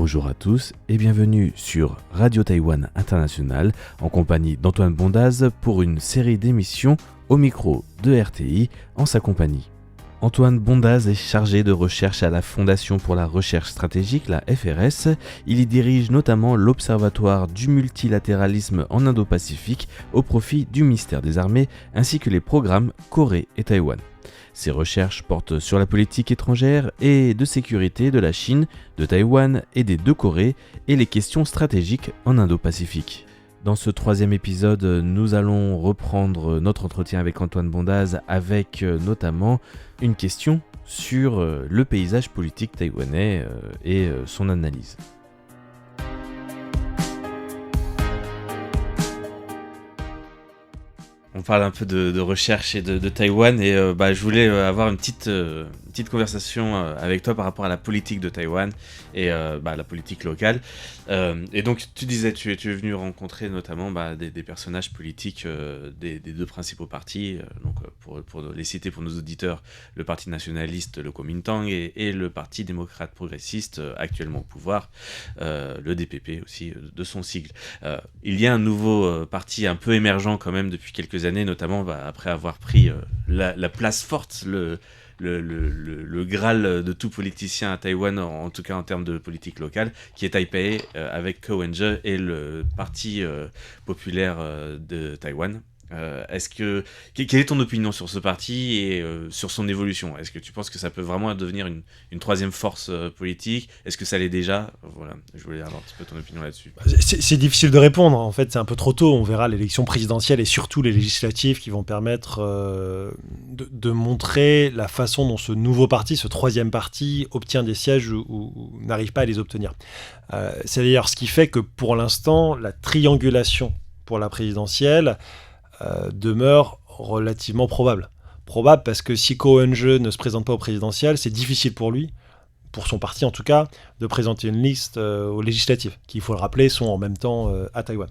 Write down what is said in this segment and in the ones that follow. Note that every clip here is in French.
Bonjour à tous et bienvenue sur Radio Taïwan International en compagnie d'Antoine Bondaz pour une série d'émissions au micro de RTI en sa compagnie. Antoine Bondaz est chargé de recherche à la Fondation pour la recherche stratégique, la FRS. Il y dirige notamment l'Observatoire du multilatéralisme en Indo-Pacifique au profit du ministère des Armées ainsi que les programmes Corée et Taïwan. Ses recherches portent sur la politique étrangère et de sécurité de la Chine, de Taïwan et des deux Corées et les questions stratégiques en Indo-Pacifique. Dans ce troisième épisode, nous allons reprendre notre entretien avec Antoine Bondaz avec notamment une question sur le paysage politique taïwanais et son analyse. On parle un peu de recherche et de Taïwan et je voulais avoir une petite conversation avec toi par rapport à la politique de Taïwan et la politique locale. Et donc tu disais, tu es venu rencontrer notamment des personnages politiques des deux principaux partis. Pour les citer pour nos auditeurs, le parti nationaliste, le Kuomintang, et le parti démocrate progressiste actuellement au pouvoir, le DPP aussi de son sigle. Il y a un nouveau parti un peu émergent quand même depuis quelques années, notamment après avoir pris la place forte, le Graal de tout politicien à Taïwan, en tout cas en termes de politique locale, qui est Taipei, avec Ko Wen-je et le Parti populaire de Taïwan. Quelle est ton opinion sur ce parti et sur son évolution ? Est-ce que tu penses que ça peut vraiment devenir une troisième force politique ? Est-ce que ça l'est déjà ? Voilà, je voulais avoir un petit peu ton opinion là-dessus. C'est difficile de répondre, en fait, c'est un peu trop tôt. On verra l'élection présidentielle et surtout les législatives qui vont permettre de montrer la façon dont ce nouveau parti, ce troisième parti, obtient des sièges ou n'arrive pas à les obtenir. C'est d'ailleurs ce qui fait que pour l'instant, la triangulation pour la présidentielle demeure relativement probable. Probable parce que si Ko Wen-je ne se présente pas au présidentiel, c'est difficile pour lui, pour son parti en tout cas, de présenter une liste aux législatives, qui, il faut le rappeler, sont en même temps à Taïwan.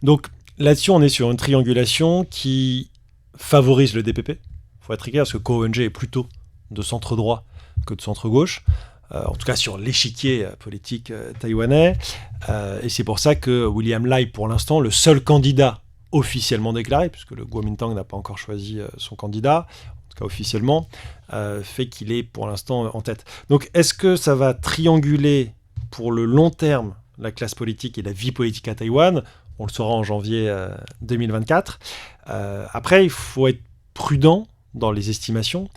Donc là-dessus, on est sur une triangulation qui favorise le DPP. Il faut être très clair, parce que Ko Wen-je est plutôt de centre-droit que de centre-gauche, en tout cas sur l'échiquier politique taïwanais. Et c'est pour ça que William Lai, pour l'instant, le seul candidat officiellement déclaré, puisque le Kuomintang n'a pas encore choisi son candidat, en tout cas officiellement, fait qu'il est pour l'instant en tête. Donc est-ce que ça va trianguler pour le long terme la classe politique et la vie politique à Taïwan ? On le saura en janvier 2024. Après, il faut être prudent dans les estimations,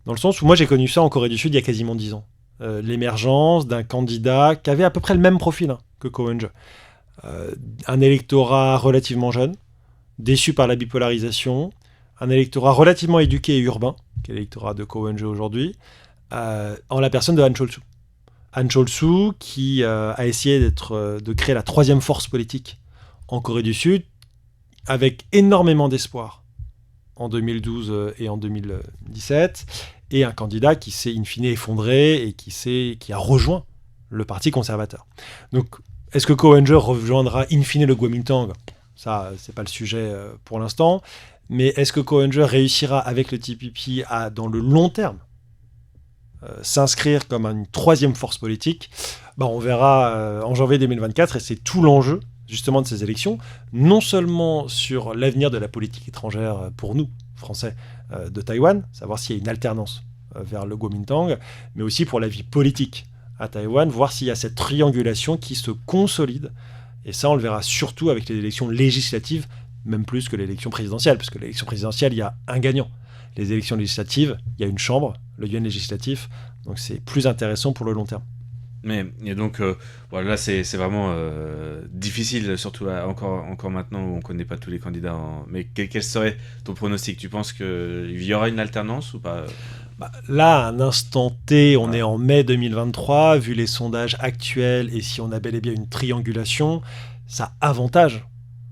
dans le sens où moi j'ai connu ça en Corée du Sud il y a quasiment 10 ans. L'émergence d'un candidat qui avait à peu près le même profil que Ko Wen-je. Un électorat relativement jeune, déçu par la bipolarisation, un électorat relativement éduqué et urbain, qui est l'électorat de Ko Wen-je aujourd'hui, en la personne de Han Cheol-soo. Han Cheol-soo qui a essayé de créer la troisième force politique en Corée du Sud, avec énormément d'espoir en 2012 et en 2017, et un candidat qui s'est in fine effondré et qui a rejoint le parti conservateur. Donc, est-ce que Ko Wen-je rejoindra in fine le Kuomintang ? Ça, c'est pas le sujet pour l'instant. Mais est-ce que Ko Wen-je réussira avec le TPP à, dans le long terme, s'inscrire comme une troisième force politique ? On verra en janvier 2024, et c'est tout l'enjeu justement de ces élections, non seulement sur l'avenir de la politique étrangère pour nous, Français, de Taïwan, savoir s'il y a une alternance vers le Kuomintang, mais aussi pour la vie politique à Taïwan, voir s'il y a cette triangulation qui se consolide. Et ça, on le verra surtout avec les élections législatives, même plus que l'élection présidentielle, parce que l'élection présidentielle, il y a un gagnant. Les élections législatives, il y a une chambre, le yuan législatif, donc c'est plus intéressant pour le long terme. Et donc, là, c'est vraiment difficile, surtout encore maintenant où on ne connaît pas tous les candidats. Mais quel serait ton pronostic ? Tu penses qu'il y aura une alternance ou pas ? Là, à un instant T, on est en mai 2023, vu les sondages actuels, et si on a bel et bien une triangulation, ça avantage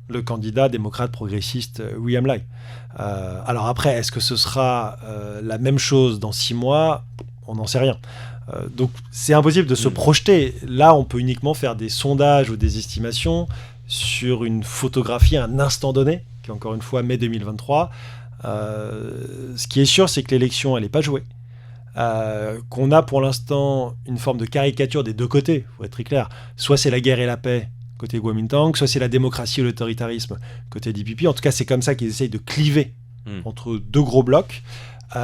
le candidat démocrate progressiste William Lai. Alors après, est-ce que ce sera la même chose dans 6 mois ? On n'en sait rien. Donc c'est impossible de se projeter. Là, on peut uniquement faire des sondages ou des estimations sur une photographie à un instant donné, qui est encore une fois mai 2023. Ce qui est sûr, c'est que l'élection, elle n'est pas jouée. qu'on a pour l'instant une forme de caricature des deux côtés, il faut être très clair. Soit c'est la guerre et la paix, côté Kuomintang, soit c'est la démocratie et l'autoritarisme, côté DPP. En tout cas, c'est comme ça qu'ils essayent de cliver entre deux gros blocs.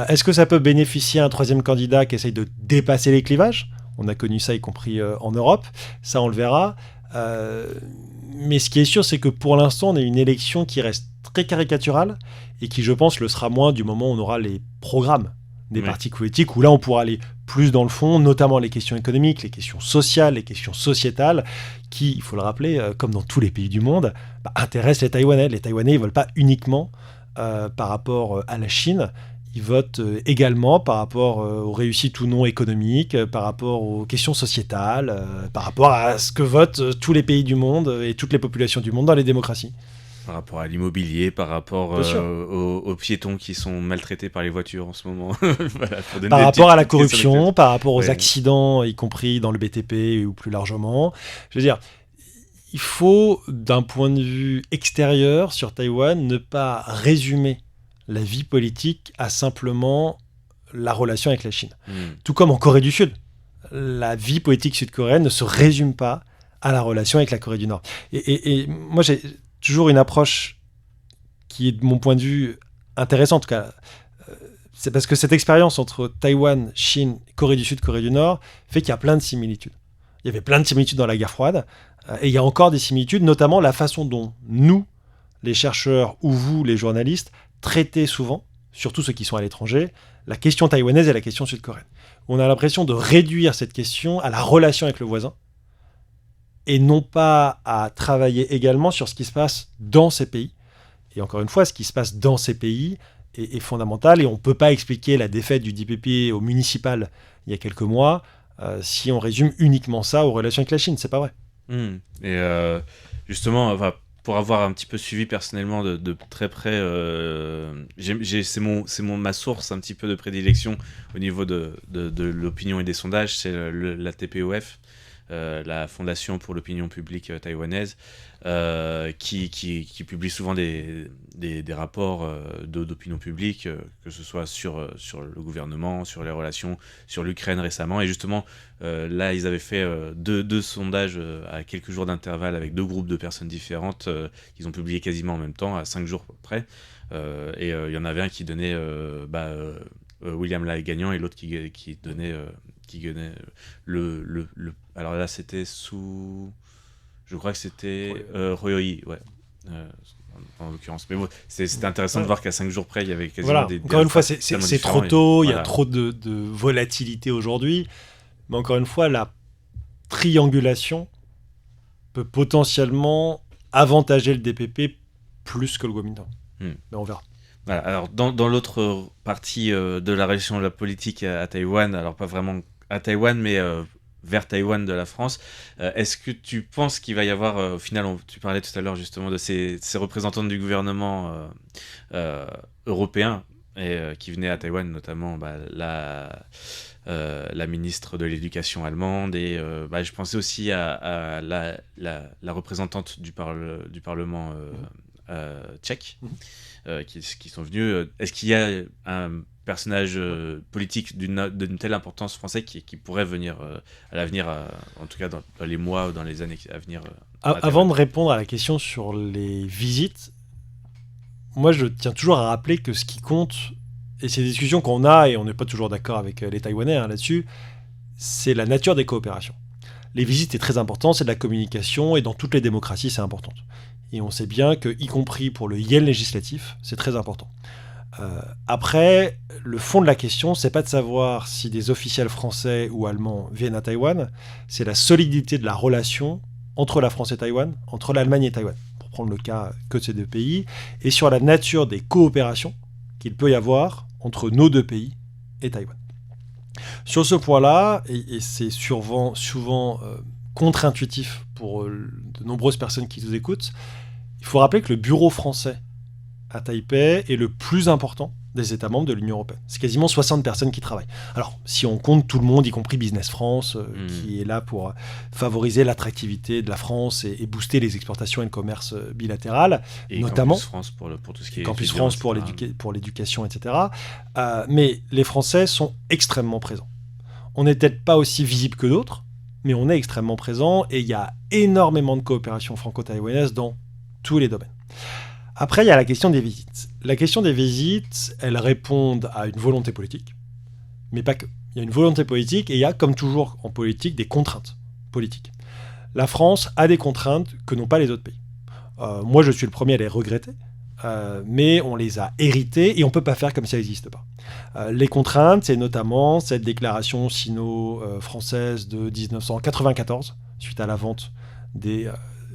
Est-ce que ça peut bénéficier à un troisième candidat qui essaye de dépasser les clivages ? On a connu ça, y compris en Europe. Ça, on le verra. Mais ce qui est sûr, c'est que pour l'instant, on a une élection qui reste très caricaturale et qui, je pense, le sera moins du moment où on aura les programmes des partis politiques, où là, on pourra aller plus dans le fond, notamment les questions économiques, les questions sociales, les questions sociétales, qui, il faut le rappeler, comme dans tous les pays du monde, intéressent les Taïwanais. Les Taïwanais, ils ne veulent pas uniquement par rapport à la Chine. Ils votent également par rapport aux réussites ou non économiques, par rapport aux questions sociétales, par rapport à ce que votent tous les pays du monde et toutes les populations du monde dans les démocraties. Par rapport à l'immobilier, par rapport aux piétons qui sont maltraités par les voitures en ce moment. Voilà, par rapport à la corruption, par rapport aux accidents, y compris dans le BTP ou plus largement. Je veux dire, il faut, d'un point de vue extérieur sur Taïwan, ne pas résumer la vie politique à simplement la relation avec la Chine. Tout comme en Corée du Sud. La vie politique sud-coréenne ne se résume pas à la relation avec la Corée du Nord. Et moi, j'ai toujours une approche qui est, de mon point de vue, intéressante. En tout cas, c'est parce que cette expérience entre Taïwan, Chine, Corée du Sud, Corée du Nord fait qu'il y a plein de similitudes. Il y avait plein de similitudes dans la guerre froide, et il y a encore des similitudes, notamment la façon dont nous, les chercheurs, ou vous, les journalistes, traitez souvent, surtout ceux qui sont à l'étranger, la question taïwanaise et la question sud-coréenne. On a l'impression de réduire cette question à la relation avec le voisin, et non pas à travailler également sur ce qui se passe dans ces pays. Et encore une fois, ce qui se passe dans ces pays est fondamental, et on ne peut pas expliquer la défaite du DPP au municipal il y a quelques mois si on résume uniquement ça aux relations avec la Chine. C'est pas vrai. Et justement, pour avoir un petit peu suivi personnellement de très près, c'est ma source un petit peu de prédilection au niveau de l'opinion et des sondages, c'est la TPOF. La Fondation pour l'opinion publique taïwanaise, qui publie souvent des rapports d'opinion publique, que ce soit sur le gouvernement, sur les relations, sur l'Ukraine récemment. Et justement, là, ils avaient fait deux sondages à quelques jours d'intervalle avec deux groupes de personnes différentes qu'ils ont publié quasiment en même temps, à 5 jours près. Et il y en avait un qui donnait William Lai gagnant et l'autre qui donnait alors là c'était je crois que c'était Royoi, ouais, en l'occurrence. Mais bon, c'était intéressant de voir qu'à 5 jours près il y avait quasiment encore une fois, c'est trop tôt, il y a trop de volatilité aujourd'hui, mais encore une fois, la triangulation peut potentiellement avantager le DPP plus que le Kuomintang. Mais on verra. Voilà, alors dans l'autre partie de la relation de la politique à Taïwan, alors pas vraiment à Taïwan, mais vers Taïwan de la France, est-ce que tu penses qu'il va y avoir, au final, tu parlais tout à l'heure justement de ces représentants du gouvernement européen qui venaient à Taïwan, notamment la ministre de l'Éducation allemande, et je pensais aussi à la représentante du Parlement tchèque, qui sont venus. Est-ce qu'il y a un personnage politique d'une telle importance français qui pourrait venir à l'avenir, en tout cas dans les mois ou dans les années à venir Avant de répondre à la question sur les visites, moi je tiens toujours à rappeler que ce qui compte, et c'est des discussions qu'on a, et on n'est pas toujours d'accord avec les Taïwanais là-dessus, c'est la nature des coopérations. Les visites, c'est très important, c'est de la communication, et dans toutes les démocraties, c'est important. Et on sait bien que, y compris pour le yen législatif, c'est très important. Après, le fond de la question, c'est pas de savoir si des officiels français ou allemands viennent à Taïwan, c'est la solidité de la relation entre la France et Taïwan, entre l'Allemagne et Taïwan, pour prendre le cas que de ces deux pays, et sur la nature des coopérations qu'il peut y avoir entre nos deux pays et Taïwan. Sur ce point-là, et c'est souvent contre-intuitif pour de nombreuses personnes qui nous écoutent, il faut rappeler que le bureau français à Taipei est le plus important des États membres de l'Union européenne. C'est quasiment 60 personnes qui travaillent. Alors, si on compte tout le monde, y compris Business France, qui est là pour favoriser l'attractivité de la France et booster les exportations et le commerce bilatéral, et notamment. Campus France pour tout ce qui est Campus étudiant, France etc. pour l'éducation, etc. Mais les Français sont extrêmement présents. On n'est peut-être pas aussi visible que d'autres, mais on est extrêmement présent et il y a énormément de coopération franco-taïwanaise dans tous les domaines. Après, il y a la question des visites. La question des visites, elles répondent à une volonté politique, mais pas que. Il y a une volonté politique et il y a, comme toujours en politique, des contraintes politiques. La France a des contraintes que n'ont pas les autres pays. Moi, je suis le premier à les regretter, mais on les a héritées et on ne peut pas faire comme ça n'existe pas. Les contraintes, c'est notamment cette déclaration sino-française de 1994, suite à la vente des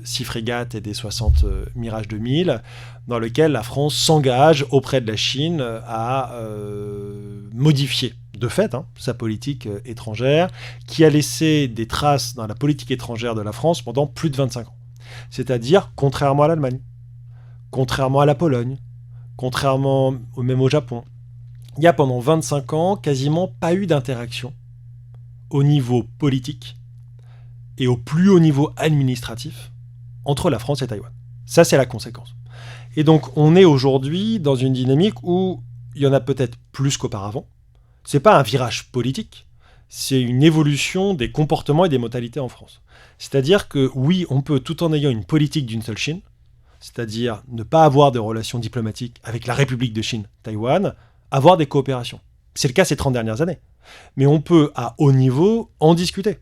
6 frégates et des 60 Mirage 2000, dans lequel la France s'engage auprès de la Chine à modifier de fait sa politique étrangère, qui a laissé des traces dans la politique étrangère de la France pendant plus de 25 ans. C'est-à-dire, contrairement à l'Allemagne, contrairement à la Pologne, contrairement même au Japon, il y a pendant 25 ans quasiment pas eu d'interaction au niveau politique et au plus haut niveau administratif entre la France et Taïwan. Ça, c'est la conséquence. Et donc, on est aujourd'hui dans une dynamique où il y en a peut-être plus qu'auparavant. C'est pas un virage politique, c'est une évolution des comportements et des modalités en France. C'est-à-dire que oui, on peut, tout en ayant une politique d'une seule Chine, c'est-à-dire ne pas avoir de relations diplomatiques avec la République de Chine, Taïwan, avoir des coopérations. C'est le cas ces 30 dernières années. Mais on peut, à haut niveau, en discuter.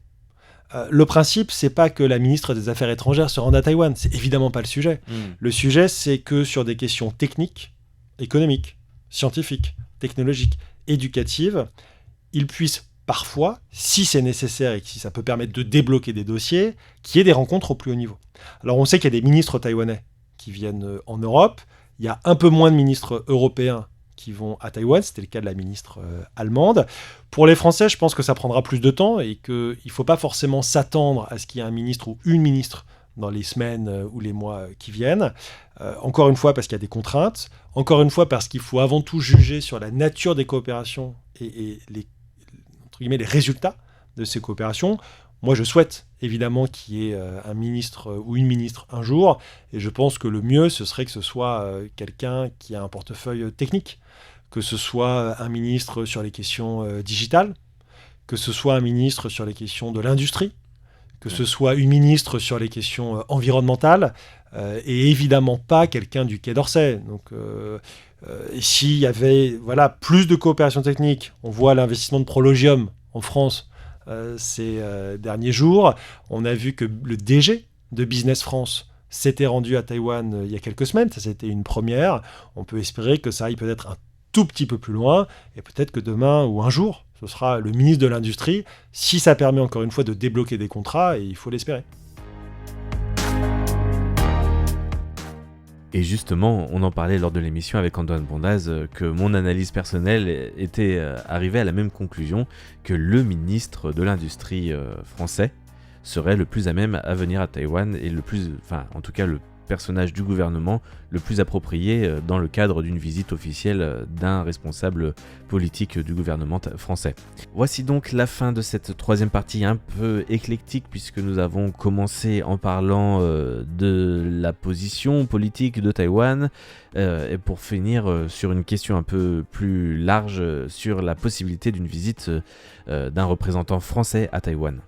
Le principe, c'est pas que la ministre des Affaires étrangères se rende à Taïwan. C'est évidemment pas le sujet. Le sujet, c'est que sur des questions techniques, économiques, scientifiques, technologiques, éducatives, il puisse parfois, si c'est nécessaire et si ça peut permettre de débloquer des dossiers, qu'il y ait des rencontres au plus haut niveau. Alors on sait qu'il y a des ministres taïwanais qui viennent en Europe. Il y a un peu moins de ministres européens qui vont à Taïwan, c'était le cas de la ministre allemande. Pour les Français, je pense que ça prendra plus de temps et qu'il ne faut pas forcément s'attendre à ce qu'il y ait un ministre ou une ministre dans les semaines ou les mois qui viennent. Encore une fois, parce qu'il y a des contraintes. Encore une fois, parce qu'il faut avant tout juger sur la nature des coopérations et les résultats de ces coopérations. Moi, je souhaite évidemment qu'il y ait un ministre ou une ministre un jour, et je pense que le mieux, ce serait que ce soit quelqu'un qui a un portefeuille technique, que ce soit un ministre sur les questions digitales, que ce soit un ministre sur les questions de l'industrie, que ce soit une ministre sur les questions environnementales, et évidemment pas quelqu'un du Quai d'Orsay. Donc, s'il y avait plus de coopération technique, on voit l'investissement de Prologium en France ces derniers jours. On a vu que le DG de Business France s'était rendu à Taïwan il y a quelques semaines. Ça, c'était une première. On peut espérer que ça aille peut-être un tout petit peu plus loin, et peut-être que demain ou un jour, ce sera le ministre de l'Industrie, si ça permet encore une fois de débloquer des contrats, et il faut l'espérer. Et justement, on en parlait lors de l'émission avec Antoine Bondaz, que mon analyse personnelle était arrivée à la même conclusion, que le ministre de l'Industrie français serait le plus à même à venir à Taïwan, et en tout cas le personnage du gouvernement le plus approprié dans le cadre d'une visite officielle d'un responsable politique du gouvernement français. Voici donc la fin de cette troisième partie un peu éclectique, puisque nous avons commencé en parlant de la position politique de Taïwan, et pour finir sur une question un peu plus large sur la possibilité d'une visite d'un représentant français à Taïwan.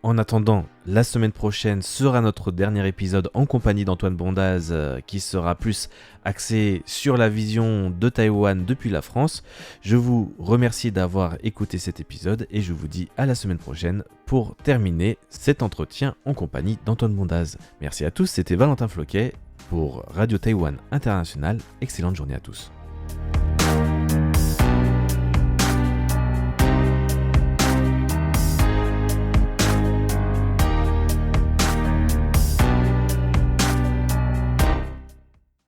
En attendant, la semaine prochaine sera notre dernier épisode en compagnie d'Antoine Bondaz, qui sera plus axé sur la vision de Taïwan depuis la France. Je vous remercie d'avoir écouté cet épisode et je vous dis à la semaine prochaine pour terminer cet entretien en compagnie d'Antoine Bondaz. Merci à tous, c'était Valentin Floquet pour Radio Taïwan International. Excellente journée à tous.